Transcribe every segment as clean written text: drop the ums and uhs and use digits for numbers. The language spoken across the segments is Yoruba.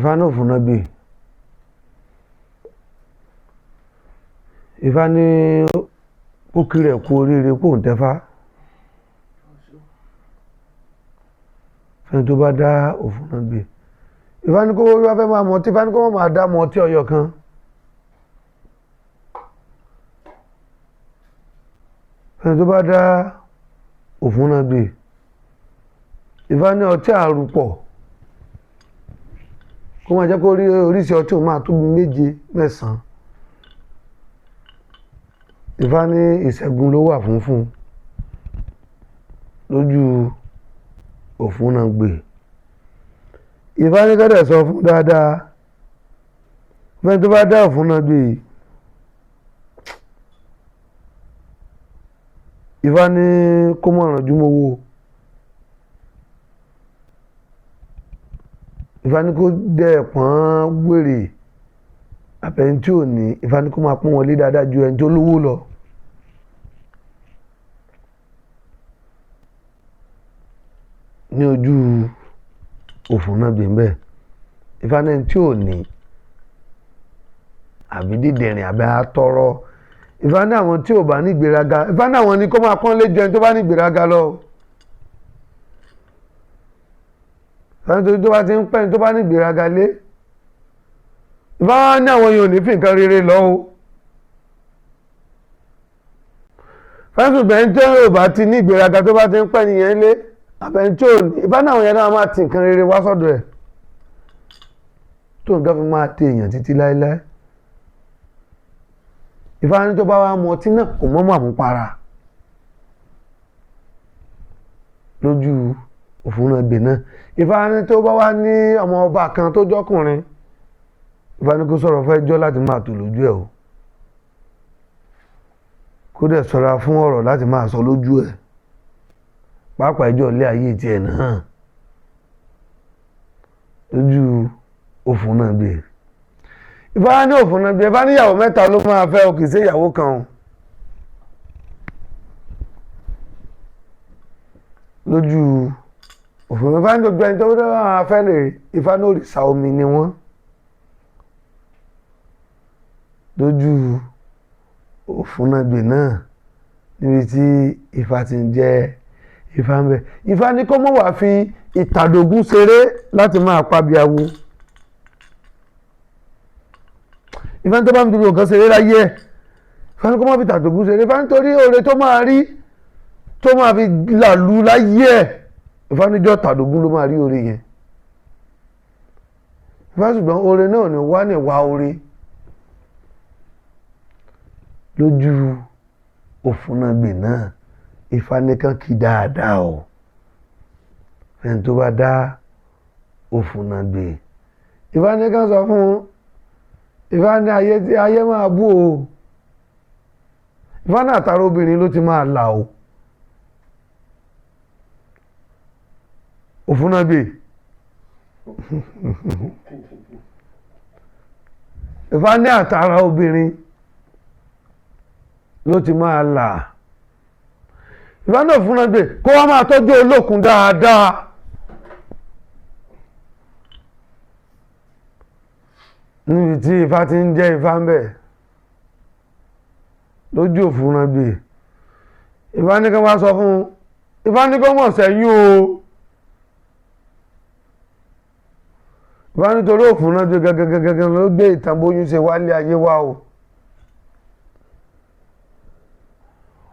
Ifá ní òfúnná gbé. Ifá ní kó kí rẹ̀ kú oríire kó ń tẹ́fá. Fẹ́ni tó bá dá òfúnná gbé. Ifá ní kó wá fẹ́ máa mọtí, Ifá ní kó máa dá mọtí ọyọ kan. Fẹ́ni tó bá dá òfúnná gbé. Ifá ní ọtí àrùpọ̀ kó máa jẹ́ kó rí oríṣi ọtí òun máa tó méje mẹ́sàn-án. Ifá ní ìṣẹ́gun ló wà fún lójú òfúnná gbé. Ifá ní kẹ́dẹ̀ sọ fún dáadáa fẹ́ni tó bá dá òfúnná gbé. Ifá ní kó mọ̀ rànjú mọ́wọ́. Ifá ní kó dẹ̀ pọ́n wèrè àbẹ̀ni tí ò ní. Ifá ní kó máa pọ́n wọn lé dáadáa ju ẹni tó lówó lọ. Ní ojú òfúnná gbé ń bẹ̀. Ifá ní ẹni tí ò ní àbí dídìrín àbí atọ́rọ́. Ifá ní àwọn tí ò bá ní ìgbéraga. Ifá ní àwọn ni kó máa pọ́n lé ju ẹni tó bá ní ìgbéraga lọ. Nítorí tó bá ti ń pẹ́ ní tó bá ní ìgbéraga lé. Ifá ní àwọn yóò ní fi nǹkan rere lọ o. Fẹ́sùn bẹ́ẹ̀ tí ó bá ti ní ìgbéraga tó bá ti ń pẹ́ nìyẹn lé. Àbẹ̀ni tí ò ní. Ifá ní àwọn yẹn náà máa ti nǹkan rere wá sọ́dọ̀ ẹ̀. Tó nǹkan fi máa tẹ èèyàn títí láéláé. Ifá ní tó bá wá mu ọtí náà kò mọ́ àmupara. Lójú òfúnná gbé náà. Ifá ní tó bá wá ní ọmọ ọba kan tó jọ́kùnrin. Ifá ní kó sọ̀rọ̀ fẹ́ jọ́ láti máa tò lójú ẹ̀ o. Kó dẹ̀ ṣọ́ra fún ọ̀rọ̀ láti máa sọ lójú ẹ̀. Pàápàá ẹjọ́ ilé ayé tiẹ̀ náà. Lójú òfúnná gbé. Ifá ní òfúnná gbé. Ifá ní ìyàwó mẹ́ta ló máa fẹ́ o kì í ṣe ìyàwó kan o. Lójú òfúnná. Ifá ní gbogbo ẹni tó máa fẹ́ lè. Ifá ní òrìṣà omi ni wọ́n. Lójú òfúnná gbé náà níbi tí Ifá ti ń jẹ́ Ifá ń bẹ. Ifá ní kó mọ̀ wá fi ìtàdógún ṣeré láti máa pàbí awo. Ifá ní tó bá ń dúró nǹkan ṣeré láyé ẹ̀. Ifá ní kó mọ̀ fi ìtàdógún ṣeré. Ifá ní torí oore tó máa rí tó máa fi làlú láyé ẹ̀. Ifá ní jọ́ ìtàdógún ló máa rí oore yẹn. Ifá ṣùgbọ́n oore náà ní wá ní wá oore. Lójú òfúnná gbé náà. Ifá ní kán kí dáadáa o. Fẹ́ni tó bá dá òfúnná gbé. Ifá ní kán sọ fún. Ifá ní ayé máa bú o. Ifá ní àtàrà obìnrin ló ti máa là o. Òfúnná gbé. Ifá ní àtàrà obìnrin ló ti máa là. Ifá ní òfúnná gbé kó wá máa tọ́jú olókun dáadáa. Níbi tí Ifá ti ń jẹ́ Ifá ń bẹ̀. Lójú òfúnná gbé. Ifá ní ká wá sọ fún. Ifá ní kó mọ̀ sẹ́yìn o. Ifá ní torí òfúnná gbé gẹ́gẹ́gẹ́gẹ́ ló gbé ìtàn bóyún ṣe wálé ayé wá o.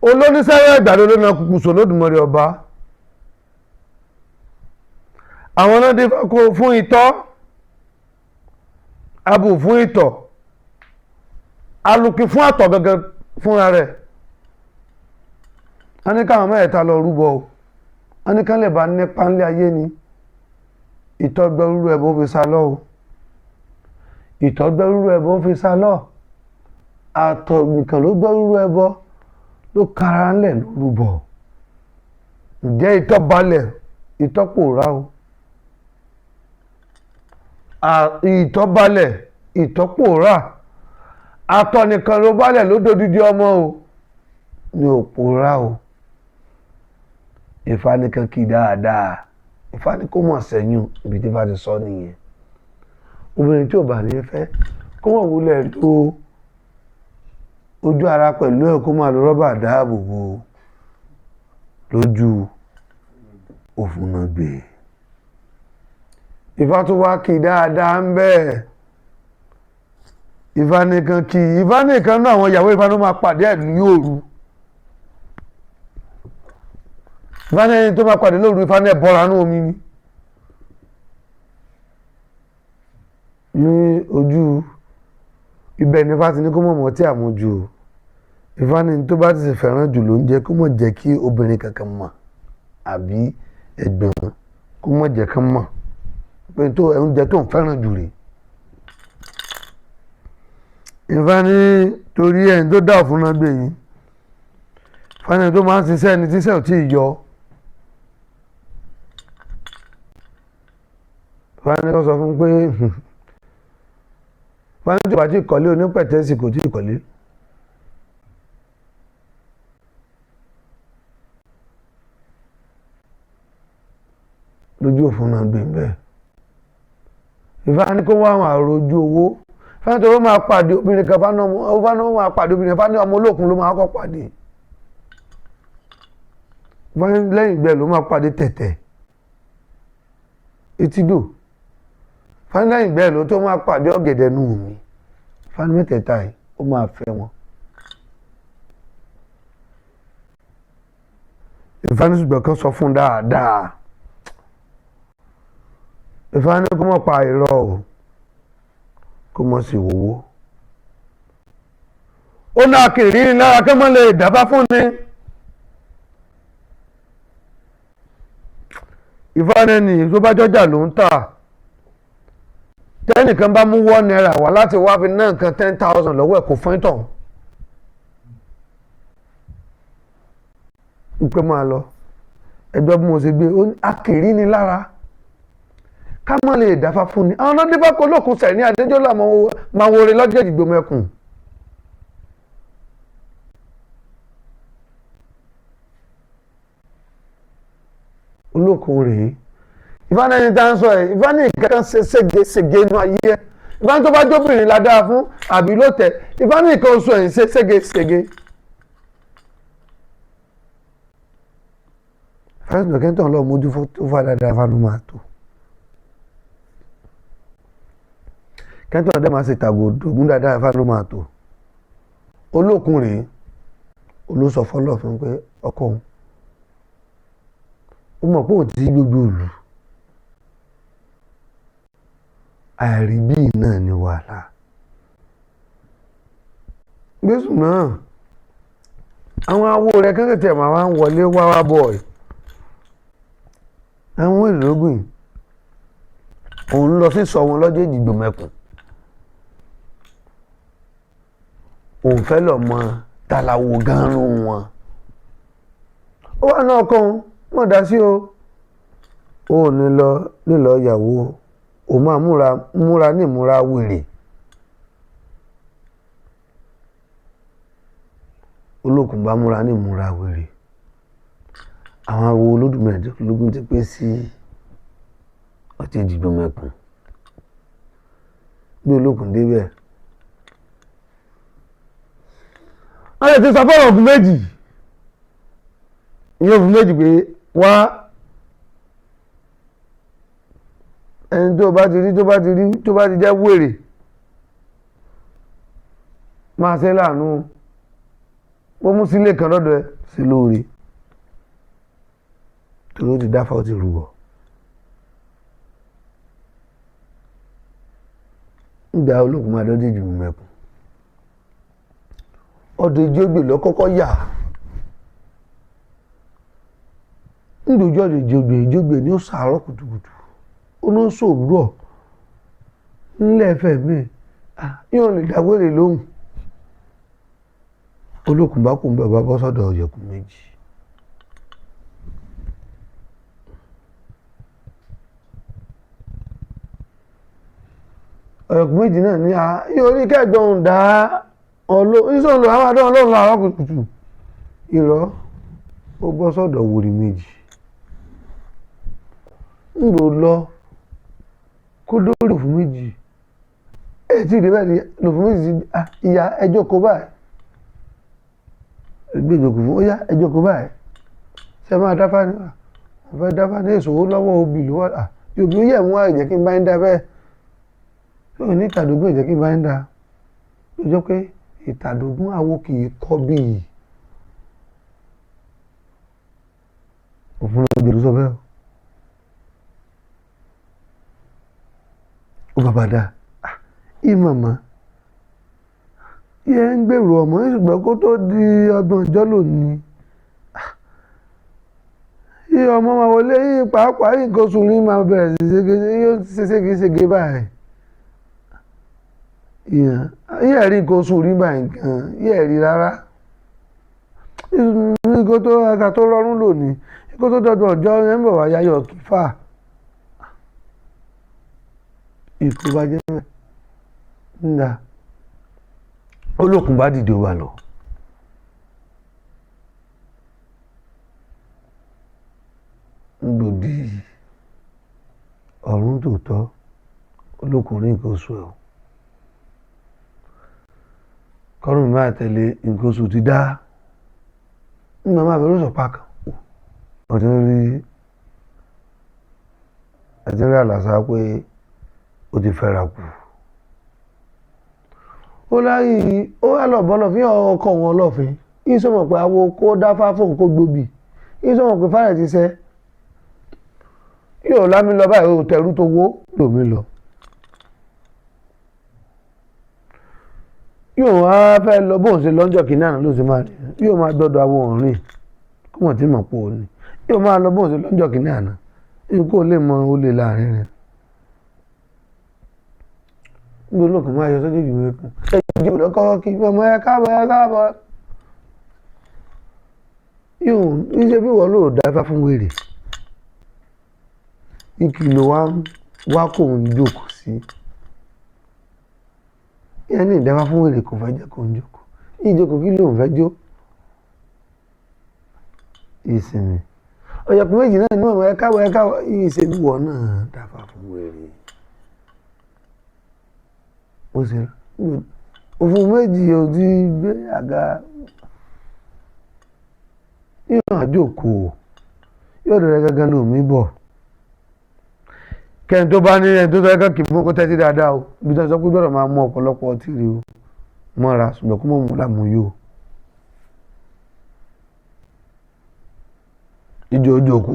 Olóníṣẹ́rẹ́ ìgbàdo ló na kùkù sólódùmarè ọba. Àwọn náà dé fún itọ́. Abù fún ìtọ̀. Alùkì fún àtọ̀ gẹ́gẹ́ fúnra rẹ̀. A ní káwọn mẹ́ẹ̀ta lọ rúbọ o. A ní kán lè bá nípa ńlé ayé ni. Ìtọ̀ gbẹ́rúrú ẹbọ fi sá lọ o. Ìtọ̀ gbẹ́rúrú ẹbọ fi sá lọ. Àtọ̀ nìkan ló gbẹ́rúrú ẹbọ ló kára ńlẹ̀ ló rúbọ. Ǹjẹ́ ìtọ̀ balẹ̀ ìtọ̀ pòórá o. Ìtọ̀ balẹ̀ ìtọ̀ pòórá. Àtọ̀ nìkan ló balẹ̀ ló dodidi ọmọ o. Ní ò pòórá o. Ifá ní kán kí dáadáa. Ifá ní kó mọ̀ sẹ́yìn ibi tí Ifá ti sọ nìyẹn. obìnrin tí ò bá ní fẹ́ kó wọ́n wulẹ̀ tó ojú ara pẹ̀lú ẹ̀ kó máa lo rọ́bà dáàbò bo lójú òfúnàgbé. Ifá tó wá kì dáadáa ń bẹ́ẹ̀. Ifá nìkan kì í Ifá nìkan náà àwọn ìyàwó Ifá ló máa pàdé ẹ̀ ní òru. Ifá ní ẹni tó máa pàdé lóru Ifá ní ẹ̀ bọ́ra ní omi ni. Ní ojú ibẹ̀ ní Ifá ti ní kó mọ̀ mọ́ tí àmójú o. Ifá ní tó bá ti sì fẹ́ràn jù ló ń jẹ́ kó mọ̀ jẹ́ kí obìnrin kankan mọ̀ àbí ẹ̀gbọ́n kó mọ̀ jẹ́ kán mọ̀ pé tó oúnjẹ tó ń fẹ́ràn jù rè. Ifá ní torí ẹni tó dá òfúnàgbé yìí. Ifá ní tó máa ń ṣiṣẹ́ ẹni tíṣẹ́ ò tí ì yọ. Ifá ní kó sọ fún pé Ifá ní tó bá ti kọ́lé onípẹ̀tẹ́sì kò tí ì kọ́lé. Lójú òfúnàgbé bẹ́ẹ̀. Ifá ní kó wá àwọn àròjù owó. Ifá ní tó máa pàdé obìnrin kan Ifá ní máa pàdé obìnrin Ifá ní ọmọ olókun ló máa kọ́ pàdé. Ifá ní lẹ́yìn ìgbẹ́ ló máa pàdé tẹ̀tẹ̀ etídò. Ifá ní lẹ́yìn ìgbẹ́ ló tó máa pàdé ọ̀gẹ̀dẹ̀ nù mí. Ifá ní mẹ́tẹ̀ẹ̀ta yìí ó máa fẹ́ wọn. Ifá ní ṣùgbọ́n kan sọ fún dáadáa. Ifá ní kó mọ̀ pa irọ́ o kó mọ̀ sí owó. Ó náà kiri lára kí wọ́n lè dábàá fún ni. Ifá ní ẹni tó bá jọjà ló ń tà. Tẹ́nìkan bá mú £1 wá láti wá fi ná nǹkan 10,000 lọ́wọ́ ẹ̀ kò fún ìtàn. Ń pẹ́ máa lọ ẹjọ́ bí mo ṣe gbé ó ní akiri ni lára ká má lè dáfá fún ni. Àwọn ọlọ́dún bá kó lókun sẹ̀ ní adéjọ́ làwọn máa wọlé lọ́jọ́ ìdìgbò mẹ́kùn. Olókun rèé. Ifá ní ẹni tá ń sọ ẹ̀ Ifá ní ìkẹ́kẹ́ ṣe ségesège inú ayé ẹ̀. Ifá ní tó bá jóbìnrin la dáa fún àbí ló tẹ̀. Ifá ní ìkan oṣù ẹ̀yìn ṣe ségesège. Ifá ní ìkẹ́kẹ́ tó ń lọ mójú tó fà dáadáa Ifá ló máa tó. Kẹ́ntọ́ ọ̀dẹ́ máa ṣe tàgòdògún dáadáa Ifá ló máa tó. Olókun rèé olóṣọ fọlọ́ fún pé ọkọ òun ó mọ̀ pé òun ti gbogbo òlù àìrí bíi náà ni wàhálà. Gbésùn náà àwọn awo rẹ̀ kẹ́kẹ́ tẹ̀ máa ń wọlé wáwá bọ̀ ẹ̀. Àwọn ìlógún òun lọ sí sọ wọn lọ́jọ́ ìdìgbò mẹ́kùn. Òun fẹ́ lọ mọ tàlàwò gan-an wọn. Ó wà náà kan mọ̀ dá sí o. Ó nílọ ìyàwó ó máa múra ní ìmúra wèrè. Olókun bá múra ní ìmúra wèrè. Àwọn awo Olódùmarè lógún ti pé sí ọtí ìdìgbò mẹ́kùn. Bí Olókun débẹ̀ wọ́n lè ti sọ fọ́rọ̀ ògùn méjì. Ìyẹn ògùn méjì pé wá ẹni tó bá ti jẹ́ wèrè máa ṣe láàánú ó mú sílé kan lọ́dọ̀ ẹ sí lóore tó ló ti dáfà ó ti rúbọ. Nígbà Olókun máa dọ́dé ìdìgbò mẹ́kùn. Ọdọ̀ ìjógbè lọ kọ́kọ́ yà. Nídòjú ọdọ̀ ìjógbè ní ó sàárọ̀ kùtùkùtù ó ní ó sòwúrọ̀ nílẹ̀ ẹ̀fẹ̀ mi yóò lè dáwèrè lóhùn. Olókun bá kún bàbá bọ́ sọ́dọ̀ ọ̀yẹ̀kùn méjì. Ọ̀yẹ̀kùn méjì náà ní yóò rí kẹ́gbọ́n dá ìṣòro àwọn àdán Ọlọ́run àárọ̀ kùtùkùtù irọ́ ó bọ́ sọ́dọ̀ wòrì méjì. Ń lò lọ kó dórí fún méjì ẹ̀ tí ì débẹ̀ ni lòfin méjì ti ìyá ẹjọ́ kó báyìí gbé ìjòkó fún ó yá ẹjọ́ kó báyìí ṣe máa dáfá ní àfẹ́ dáfá ní èso lọ́wọ́ obì ló wà yòbí ó yẹ̀ mú àìjẹ́ kí n bá ń dá bẹ́ẹ̀ tí ò ní ìtàdógún ìjẹ́ kí n bá ń dá ó jọ pé ìtàdógún àwo kì í kọ́ bí yìí òfin òjò ló sọ bẹ́ẹ̀ ó bàbá dáa ìmọ̀mọ́ yẹ ń gbèrò ọmọ ṣùgbọ́n kó tó di ọgbọ̀n ọjọ́ lónìí yí ọmọ máa wọlé yí pàápàá yí nǹkan oṣù ní máa bẹ̀rẹ̀ sí ségesège báyìí yí ẹ̀rí nǹkan oṣù rí báyìí gan yí ẹ̀rí rárá nǹkan tó ẹ̀ka tó rọrùn lónìí nǹkan tó dọ̀dọ̀ ọjọ́ yẹn ń bọ̀ wá yáyọ̀ kífà ìkó bá jẹ́ bẹ́ẹ̀ ń da olókùn bá dìde wà lọ gbòdì ọ̀run tòótọ́ olókùn rí nǹkan oṣù ẹ̀ kọ́rùn máa tẹ̀lé nǹkan oṣù ti dá nígbà máa bẹ̀rù sọ̀pá kan ọ̀tún rí àlàsà pé ó ti fẹ́ra kù ó láyé ó wá lọ̀bọ́lọ̀ fi ọkọ̀ wọn lọ́fin ìsọmọ̀ pé awo kó dáfá fóun kó gbòbì ìsọmọ̀ pé fáyẹ̀ ti sẹ́ yóò lámì lọ báyìí ó tẹrú tó wó lòmí lọ yóò wá fẹ́ lọ bóun ṣe lọ́jọ́ kìíní àná ló ṣe máa rí yóò máa dọ́dọ̀ àwọn òrìn kó mọ̀ tí mọ̀ pé ó ní yóò máa lọ bóun ṣe lọ́jọ́ kìíní àná kó lè mọ ó lè láàrin rẹ̀ ní olókùn máa yọ sójú ìwé kún ẹjọ́ lọ́kọ́ kí ọmọ ẹ káàbọ̀ yóò níṣẹ́ bí wọ́n lóò dáfá fún wèrè ìkìlọ̀ wá kò ń jókòó sí ìyẹn ní ìdáfá fún wèrè kò fẹ́ jẹ́ kó ń jókòó ìjókòó kí ló ń fẹ́ jó ìsinmi ọ̀yọ̀kùn méjì náà ní ọmọ ẹ káàbọ̀ ìṣèlú wọ̀ náà dáfá fún wèrè ó ṣe òfin méjì ò ti gbé àga yóò àjòkó yóò dẹ̀rẹ̀ gẹ́gẹ́ lómi bọ̀ kẹ́ni tó bá ní ẹni tó tẹ́kẹ́ kì í fún kó tẹ́tí dáadáa o ibi tó sọ pé gbọ́dọ̀ máa mú ọ̀pọ̀lọpọ̀ ọtí rí o mọ́ra ṣùgbọ́n kó mọ̀ mú làmú yóò ìjọ òjòkó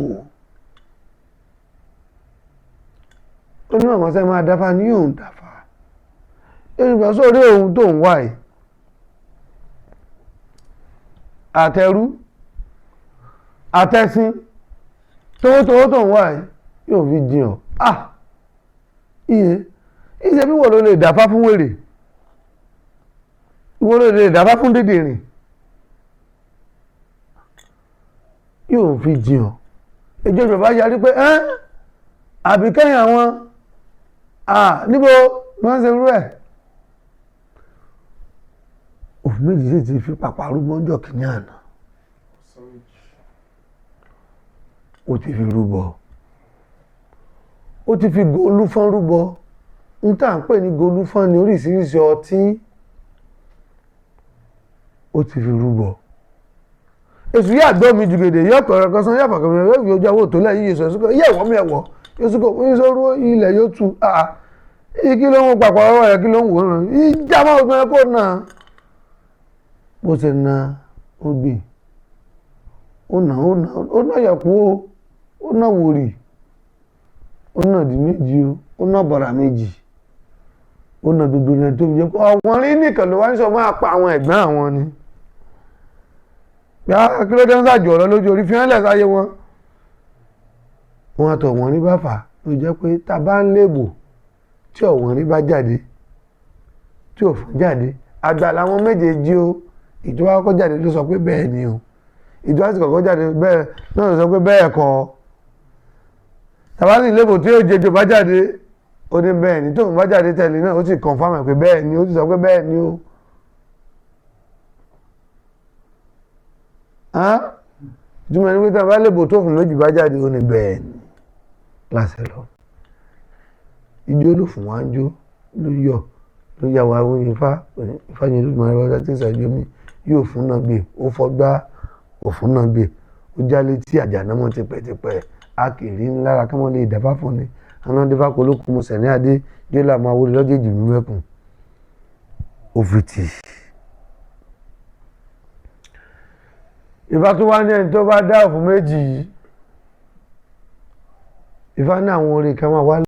ó ní àwọn sẹ́ máa dáfá ní yóò ń dáfá ìrìnbọn sórí ohun tó ń wá ẹ̀ àtẹrú àtẹsín tówó tó ń wá ẹ̀ yóò fi jiyàn iye bí wọ́n ló lè dáfá fún wèrè wọ́n ló lè dáfá fún dídìrín yóò fi jiyàn ìjọ ìjọba yarí pé àbí kẹ́yìn àwọn níbo wọ́n ṣe rú ẹ̀ òfin méjì sì ti fi pàpà rúbọ ọjọ́ kìíní àná ó ti fi rúbọ ó ti fi golúfọ́n rúbọ ń tà ń pè ní golúfọ́n ní oríṣiríṣi ọtí ó ti fi rúbọ èsù yà gbọ́ mi jùgèdè yọ pẹ̀rẹ̀ kan sán yàfà kan yóò fi ojú àwọn tó lẹ́yìn yéṣu ẹ̀sùn yẹ̀ wọ́n mi ẹ̀wọ̀ yéṣu kò ní sọ́rọ́ ilẹ̀ yóò tu kí ló ń papọ̀ ọwọ́ rẹ̀ kí ló ń wò rán ìjà máa gbọ́n kó náà bó ṣe na ó gbé ó ná yẹ̀kú ó ná wòrì ó ná di méjì ó ná bọ̀rà méjì ó ná gbogbo rẹ̀ tó fi jẹ́ pé ọ̀wọ́n rí nìkan ló wá ń sọ máa pa àwọn ẹ̀gbọ́n àwọn ni kí ló dé ń sàjò ọ̀rọ̀ lójú orí fi hàn lẹ̀ sáyé wọn àtọ̀ wọ́n rí bá fà ló jẹ́ pé tá a bá ń lébò tí ọ̀wọ́n rí bá jáde tí òfin jáde àgbà làwọn méjèèjì o ìjọba kọ́kọ́ jáde ló sọ pé bẹ́ẹ̀ ni o ìjọba sì kọ́kọ́ jáde bẹ́ẹ̀ náà ló sọ pé bẹ́ẹ̀ kọ́ tàbátì lébò tí ó jẹjọ bá jáde ó ní bẹ́ẹ̀ ni tóun bá jáde tẹ̀lé náà ó sì confirm pé bẹ́ẹ̀ ni ó sì sọ pé bẹ́ẹ̀ ni o. ìtumọ̀ ní pé tí a bá lébò tó fún méjì bá jáde ó ní bẹ́ẹ̀ ni láṣẹ lọ ijó ló fún wa ń jó ló yọ ló yà wá wọ́n Ifá yẹn ló máa rọ́jà tí ìṣàjò mi yóò fún náà gbé ó fọ́gbá òfun náà gbé ó jálé tí àjànà mọ́ tipẹ́tipẹ́ a kì í rí lára kí wọ́n lè dàbá fún ni àwọn dífá kolókun mo sẹ̀ ní adé yóò là máa wọlé lọ́jọ́jì mi mẹ́kùn òfìtì. Ifá tó wá ní ẹni tó bá dá òfin méjì yìí Ifá ní àwọn orin kan máa wá